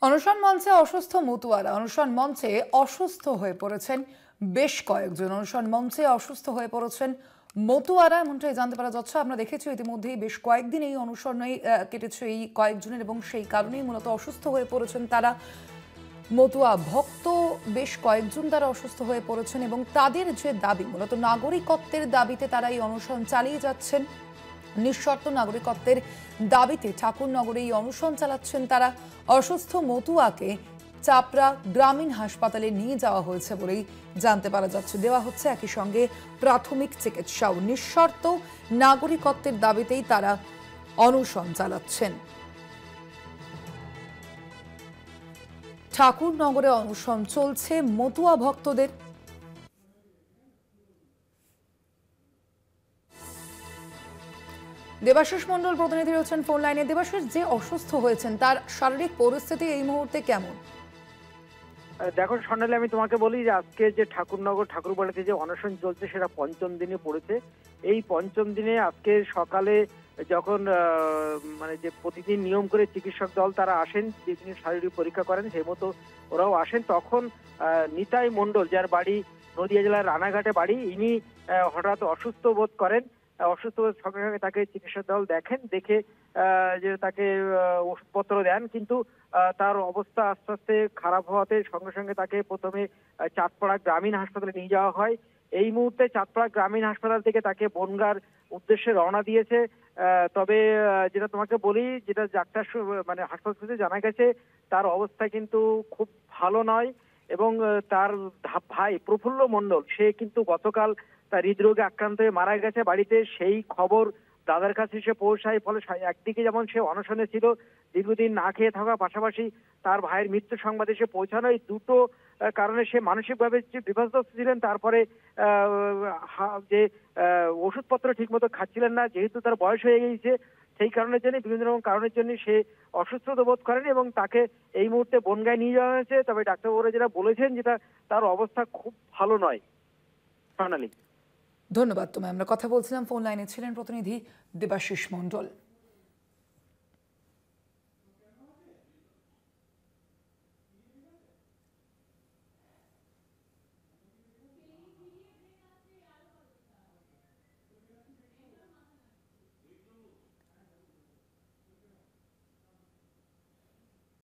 অনশন মঞ্চে অসুস্থ মতুয়ারা। অনশন মঞ্চে অসুস্থ হয়ে পড়েছেন বেশ কয়েকজন। অনশন মঞ্চে অসুস্থ হয়ে পড়েছেন মতুয়ারা, এমনটাই জানতে পারা যাচ্ছে। আমরা দেখেছি ইতিমধ্যেই বেশ কয়েকদিন এই অনশনেই কেটেছে এই কয়েকজনের, এবং সেই কারণেই মূলত অসুস্থ হয়ে পড়েছেন তারা। মতুয়া ভক্ত বেশ কয়েকজন তারা অসুস্থ হয়ে পড়েছেন, এবং তাদের যে দাবি, মূলত নাগরিকত্বের দাবিতে তারা এই অনশন চালিয়ে যাচ্ছেন। নিঃশর্ত নাগরিকত্বের দাবিতে ঠাকুরনগরে এই অনশন চালাচ্ছেন তারা। অসুস্থ মতুয়াকে চাপড়া গ্রামীণ হাসপাতালে নিয়ে যাওয়া হয়েছে বলেই জানতে পারা যাচ্ছে। দেওয়া হচ্ছে একই সঙ্গে প্রাথমিক চিকিৎসাও। নিঃশর্ত নাগরিকত্বের দাবিতেই তারা অনশন চালাচ্ছেন। ঠাকুরনগরে অনশন চলছে মতুয়া ভক্তদের। দেবাশিস মণ্ডল প্রতিনিধি রয়েছেন ফোন লাইনে। দেবাশিস, যে অসুস্থ হয়েছেন তার শারীরিক পরিস্থিতি এই মুহূর্তে কেমন? দেখো স্বর্ণালী, আমি তোমাকে বলি যে আজকে যে ঠাকুরনগর ঠাকুরবাড়িতে যে অনশন চলছে সেটা পঞ্চম দিনে পড়েছে। এই পঞ্চম দিনে আজকে সকালে যখন মানে যে প্রতিদিন নিয়ম করে চিকিৎসক দল তারা আসেন, যে তিনি শারীরিক পরীক্ষা করেন, সেই মতো ওরাও আসেন। তখন নিতাই মণ্ডল, যার বাড়ি নদিয়া জেলার রানাঘাটে বাড়ি, ইনি হঠাৎ অসুস্থ বোধ করেন। অসুস্থ সঙ্গে সঙ্গে তাকে চিকিৎসক দল দেখেন, দেখে যে তাকে ওষুধপত্র দেন, কিন্তু তার অবস্থা আস্তে আস্তে খারাপ হওয়াতে সঙ্গে সঙ্গে তাকে প্রথমে চাঁদপাড়া গ্রামীণ হাসপাতালে নিয়ে যাওয়া হয়। এই মুহূর্তে চাঁদপাড়া গ্রামীণ হাসপাতাল থেকে তাকে বনগাঁর উদ্দেশ্যে রওনা দিয়েছে। তবে যেটা তোমাকে বলি, যেটা ডাক্তার মানে হাসপাতাল থেকে জানা গেছে, তার অবস্থা কিন্তু খুব ভালো নয়। এবং তার ভাই প্রফুল্ল মণ্ডল, সে কিন্তু গতকাল তার হৃদরোগে আক্রান্ত হয়ে মারা গেছে বাড়িতে। সেই খবর দাদার কাছে সে পৌঁছায়। ফলে একদিকে যেমন সে অনশনে ছিল, দীর্ঘদিন না খেয়ে থাকা, পাশাপাশি তার ভাইয়ের মৃত্যু সংবাদ এসে পৌঁছানো, এই দুটো কারণে সে মানসিকভাবে বিপর্যস্ত ছিলেন। তারপরে যে ওষুধপত্র ঠিক মতো খাচ্ছিলেন না, যেহেতু তার বয়স হয়ে গিয়েছে, সেই কারণের জন্য, বিভিন্ন রকম কারণের জন্য সে অসুস্থতা বোধ করেন, এবং তাকে এই মুহূর্তে বনগাঁয় নিয়ে যাওয়া হয়েছে। তবে ডাক্তারবাবুরা যেটা বলেছেন, যেটা তার অবস্থা খুব ভালো নয়। প্রণালী। ধন্যবাদ তোমায়। আমরা কথা বলছিলাম, ফোন লাইনে ছিলেন প্রতিনিধি দেবাশিস মণ্ডল।